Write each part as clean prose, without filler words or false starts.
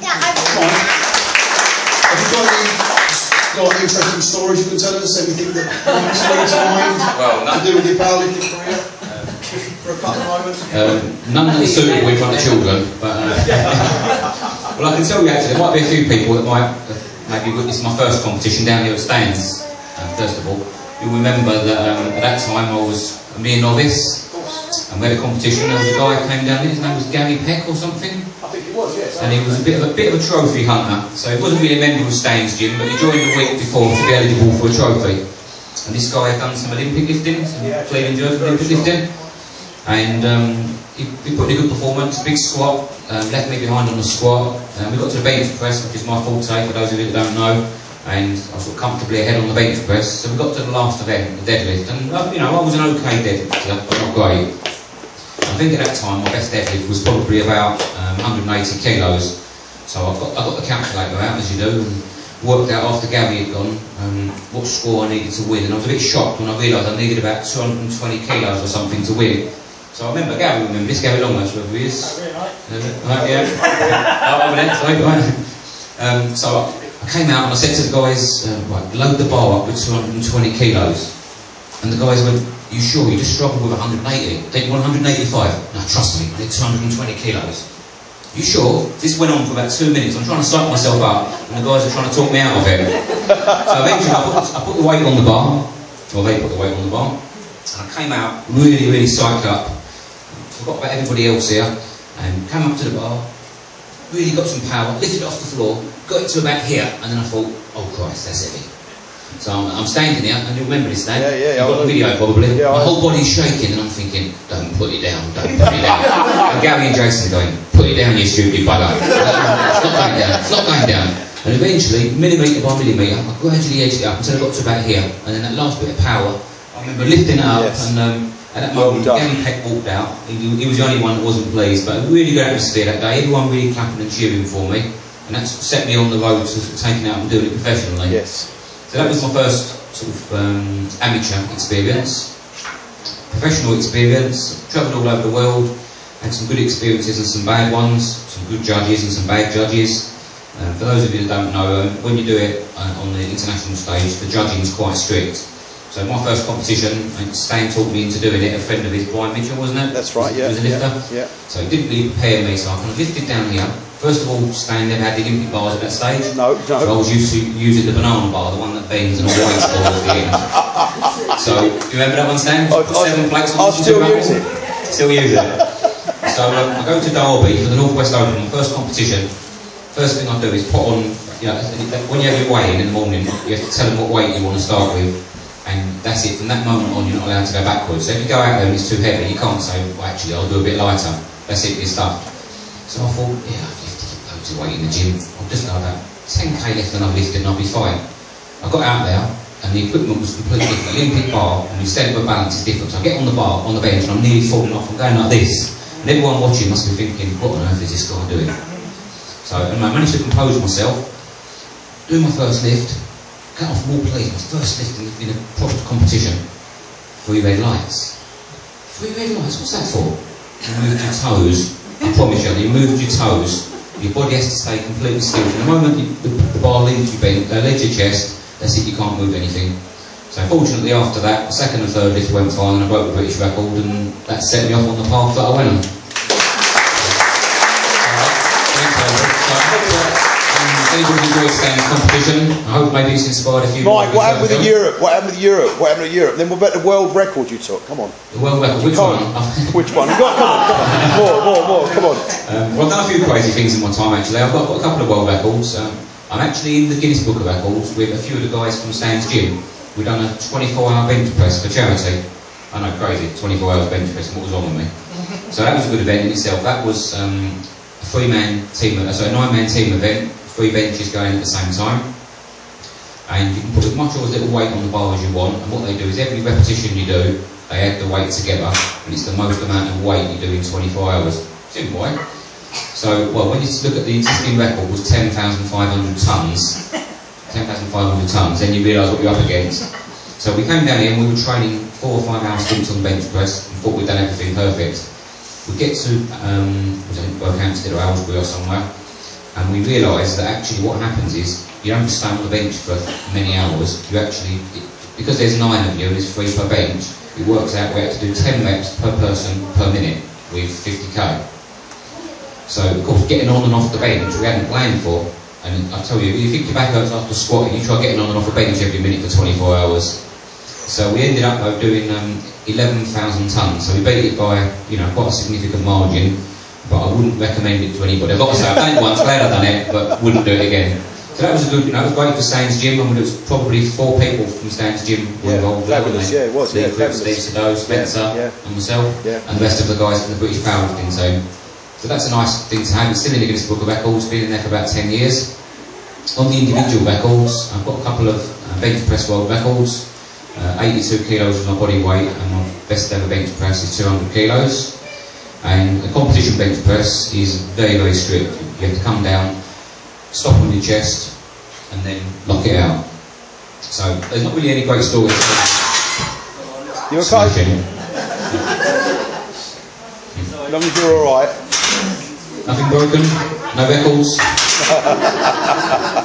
Have you got any interesting stories you can tell us? Anything that springs to mind? Well, to do with your powerlifting career? For a couple of moments? None that is suitable in front of children, but well, I can tell you actually, there might be a few people that might maybe witness my first competition down here at Staines. First of all, you'll remember that at that time I was a mere novice, and we had a competition. There was a guy who came down here. His name was Gary Peck or something. I think he was, yes. And he was a bit of a trophy hunter. So he wasn't really a member of Staines Gym, but he joined the week before to be eligible for a trophy. And this guy had done some Olympic lifting, some clean and jerk Olympic lifting. And he put in a good performance, big squat, left me behind on the squat. We got to the bench press, which is my forte for those of you that don't know. And I was sort of comfortably ahead on the bench press. So we got to the last event, the deadlift. And you know, I was an okay deadlifter, but not great. I think at that time my best deadlift was probably about 180 kilos. So I got the calculator out, as you do, and worked out after Gary had gone what score I needed to win. And I was a bit shocked when I realised I needed about 220 kilos or something to win. So I remember Gary, this Gary Longhouse, whoever he is. So I came out and I said to the guys, right, load the bar up with 220 kilos. And the guys went, you sure? You just struggled with 180. Don't you want 185? No, trust me, I need 220 kilos. You sure? This went on for about 2 minutes. I'm trying to psych myself up, and the guys are trying to talk me out of it. So eventually I put the weight on the bar, or they put the weight on the bar, and I came out really, really psyched up. Forgot about everybody else here, and came up to the bar, really got some power, lifted it off the floor, got it to about here, and then I thought, oh Christ, that's heavy. So I'm standing there, and you remember this, Dan? You've got the video probably. Yeah, my whole body's shaking, and I'm thinking, don't put it down, don't put it down. And Gary and Jason are going, put it down, you stupid bugger. It's not going down, it's not going down. And eventually, millimetre by millimetre, I gradually edged it up until I got to about here. And then that last bit of power, I remember lifting it up, and at that moment, Gary Peck walked out. He was the only one that wasn't pleased, but a really good atmosphere that day. Everyone really clapping and cheering for me, and that set me on the road to taking out and doing it professionally. Yes. So that was my first sort of amateur experience. Professional experience, travelled all over the world, had some good experiences and some bad ones, some good judges and some bad judges. For those of you that don't know, when you do it on the international stage, the judging is quite strict. So my first competition, Stan taught me into doing it, a friend of his, Brian Mitchell, wasn't it? That's right, yeah. He was a lifter. Yeah. So he didn't really prepare me, so I kind of lifted down here. First of all, Stan never had the Olympic bars at that stage. No. So I was used to using the banana bar, the one that bends and all the weights fall at the end. So, do you remember that one, Stan? 7 plates on. I still use it. Still use it. So I go to Derby for the North West Open, my first competition. First thing I do is put on, you know, when you have your weigh in the morning, you have to tell them what weight you want to start with. And that's it, from that moment on you're not allowed to go backwards. So if you go out there and it's too heavy, you can't say, well actually I'll do a bit lighter. That's it, you're stuffed. So I thought, yeah, I've lifted loads of weight in the gym. I'll just go about 10k left and I've lifted and I'll be fine. I got out there and the equipment was completely different. Olympic bar and the center of balance is different. So I get on the bar, on the bench, and I'm nearly falling off. I'm going like this. And everyone watching must be thinking, what on earth is this guy doing? So I managed to compose myself, do my first lift, cut off more please, my first lift in a proper competition. 3 red lights. 3 red lights, what's that for? You moved your toes. I promise you, you moved your toes. Your body has to stay completely still. From the moment the bar leaves your chest, that's it, you can't move anything. So fortunately after that, the second and third lift went fine and I broke the British record, and that set me off on the path that I went on. Anybody enjoyed staying in competition? I hope maybe it's inspired a few. Mike, what happened with Europe? What happened with Europe? What happened with Europe? Then what about the world record you took? Come on. The world record? Which one? Which one? Come on. More. Come on. Well, I've done a few crazy things in my time actually. I've got a couple of world records. I'm actually in the Guinness Book of Records with a few of the guys from Stan's Gym. We've done a 24-hour bench press for charity. I know, crazy, 24 hours bench press, what was wrong with me? So that was a good event in itself. That was a 3-man team, so a 9-man team event, 3 benches going at the same time. And you can put as much or as little weight on the bar as you want, and what they do is every repetition you do, they add the weight together, and it's the most amount of weight you do in 24 hours. Simple, eh? So, well, when you look at the existing record was 10,500 tonnes, 10,500 tonnes, then you realise what you're up against. So we came down here and we were training 4 or 5 hour stints on the bench press and thought we'd done everything perfect. We get to, we don't work out instead of Aylesbury or somewhere, And we realised that actually what happens is, you don't just stay on the bench for many hours, you actually, because there's 9 of you and there's 3 per bench, it works out we have to do 10 reps per person per minute with 50k. So, of course, getting on and off the bench we hadn't planned for. And I tell you, if you think your back hurts after squatting, you try getting on and off the bench every minute for 24 hours. So we ended up though doing 11,000 tonnes. So we beat it by, you know, quite a significant margin. But I wouldn't recommend it to anybody. I've got to say, I've done it once, glad I've done it, but wouldn't do it again. So that was a good, you know, it was great for Stan's Gym. I mean, it was probably 4 people from Stan's Gym involved. Fabulous, yeah, it was, yeah, fabulous. Steve Sado, Spencer, and myself, and the rest of the guys from the British Powerlifting team. So that's a nice thing to have. It's still in the Guinness Book of Records, been in there for about 10 years. On the individual records, I've got a couple of bench press world records. 82 kilos is my body weight, and my best ever bench press is 200 kilos. And the competition bench press is very, very strict. You have to come down, stop on your chest, and then lock it out. So there's not really any great stories. You okay? As long as you're alright. Nothing broken? No records?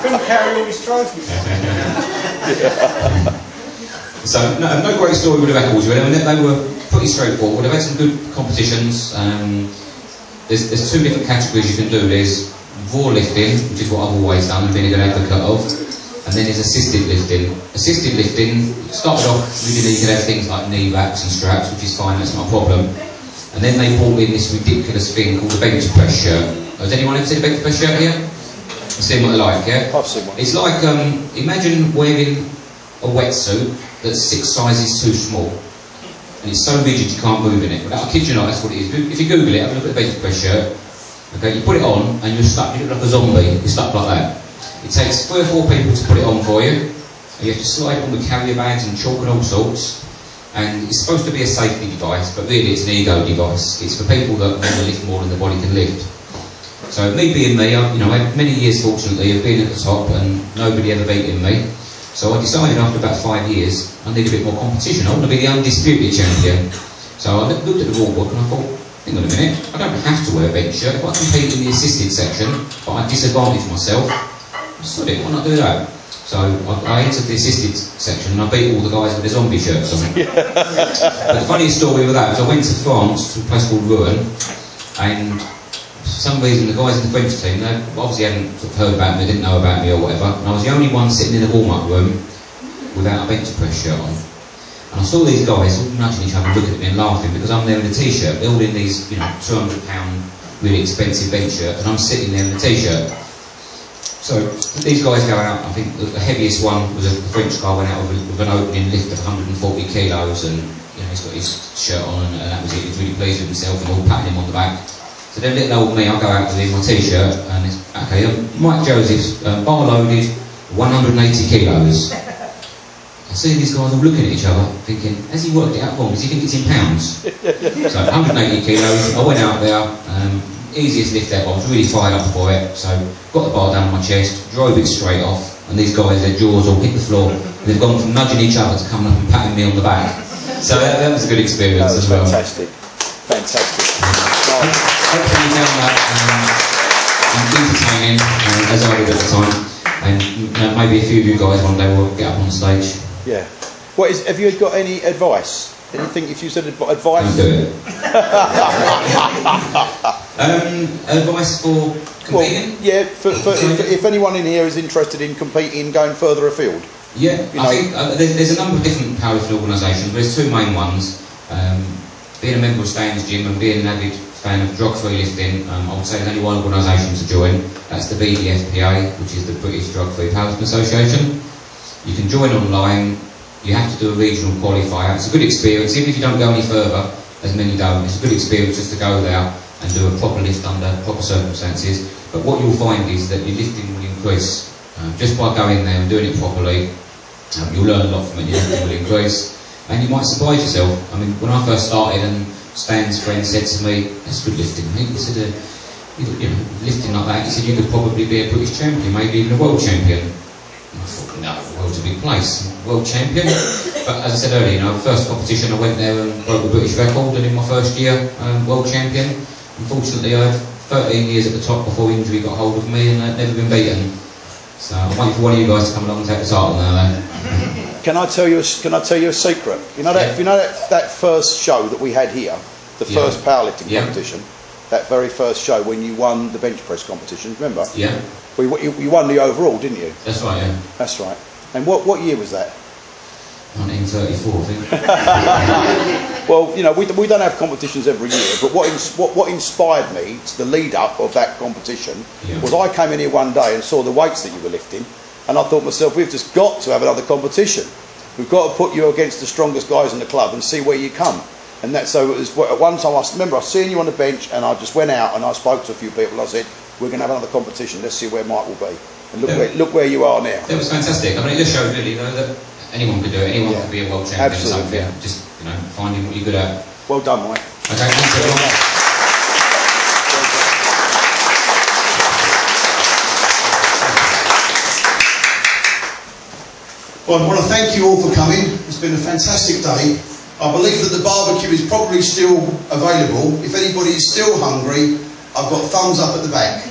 Couldn't carry all his trophies. So, no great story with the records really. I mean, they were pretty straightforward. I've had some good competitions. There's 2 different categories you can do. There's raw lifting, which is what I've always done and been a good advocate of. And then there's assisted lifting. Assisted lifting started off, you could have things like knee wraps and straps, which is fine, that's not a problem. And then they brought in this ridiculous thing called the bench press shirt. Has anyone ever seen a bench press shirt here? I've seen what they're like, yeah? I've seen one. It's like, imagine wearing a wetsuit that's 6 sizes too small. And it's so rigid you can't move in it. But I kid you not, that's what it is. If you Google it, have a look at the bench press shirt. Okay, you put it on and you're stuck, you look like a zombie, you're stuck like that. It takes 3 or 4 people to put it on for you. And you have to slide it on with carrier bags and chalk and all sorts. And it's supposed to be a safety device, but really it's an ego device. It's for people that want to lift more than the body can lift. So me being me, I had many years fortunately of being at the top and nobody ever beating me. So I decided after about 5 years I need a bit more competition. I want to be the undisputed champion. So I looked at the rule book and I thought, hang on a minute, I don't have to wear a bench shirt. If I compete in the assisted section, but I disadvantage myself, sod it, why not do that? So I entered the assisted section and I beat all the guys with the zombie shirts on. But the funniest story with that was I went to France to a place called Rouen, and for some reason the guys in the French team, they obviously hadn't sort of heard about me, didn't know about me or whatever, and I was the only one sitting in the warm-up room without a bench press shirt on. And I saw these guys all nudging each other and looking at me and laughing because I'm there in a t-shirt, they're all in these, you know, £200 really expensive bench shirts, and I'm sitting there in a t-shirt. So these guys go out, I think the heaviest one was a French guy, went out with an opening lift of 140 kilos, and you know, he's got his shirt on and that was it. He's really pleased with himself and all patting him on the back. So then little old me, I go out with my t-shirt and it's, okay, Mike Joseph's bar loaded, 180 kilos. I see these guys all looking at each other thinking, has he worked it out wrong? Does he think it's in pounds? So 180 kilos, I went out there, easiest lift ever, I was really fired up for it, so got the bar down on my chest, drove it straight off, and these guys, their jaws all hit the floor, and they've gone from nudging each other to coming up and patting me on the back. So that was a good experience as well. Fantastic, fantastic. Hopefully you found that entertaining, as I did at the time, and maybe a few of you guys one day will get up on stage. Yeah. Have you got any advice? Anything, if you said advice? Don't do it. Advice for competing? Well, yeah, if anyone in here is interested in competing, going further afield. Yeah, I think there's a number of different powerlifting organisations, but there's 2 main ones. Being a member of Stan's Gym and being an avid fan of drug-free lifting, I would say there's only one organisation to join. That's the BDFPA, which is the British Drug-Free Powerlifting Association. You can join online. You have to do a regional qualifier. It's a good experience, even if you don't go any further, as many don't. It's a good experience just to go there and do a proper lift under proper circumstances. But what you'll find is that your lifting will increase. Just by going there and doing it properly, you'll learn a lot from it, your lifting will increase. And you might surprise yourself. I mean, when I first started and Stan's friend said to me, that's good lifting, mate. He said, you know, lifting like that, he said, you could probably be a British champion, maybe even a world champion. I thought, no, the world's a big place, world champion. But as I said earlier, you know, first competition I went there and broke the British record, and in my first year, world champion. Unfortunately, I had 13 years at the top before injury got hold of me, and I've never been beaten. So I'm waiting for one of you guys to come along and take the title now, though. Can I tell you a secret? You know that first show that we had here, the first powerlifting competition, that very first show when you won the bench press competition, remember? Yeah. You won the overall, didn't you? That's right, yeah. That's right. And what year was that? 1934, I think. Well, you know, we don't have competitions every year, but what inspired me to the lead up of that competition was I came in here one day and saw the weights that you were lifting, and I thought to myself, we've just got to have another competition. We've got to put you against the strongest guys in the club and see where you come. And that, so it was at one time, I remember I seen you on the bench, and I just went out and I spoke to a few people. I said, we're going to have another competition. Let's see where Mike will be. And look where you are now. It was fantastic. I mean, it just showed really, though, that anyone could do it. Anyone could be a world champion. Absolutely. So, just, you know, finding what you're good at. Well done, Mike. Okay, thanks everyone. Well, I want to thank you all for coming. It's been a fantastic day. I believe that the barbecue is probably still available. If anybody is still hungry, I've got thumbs up at the back.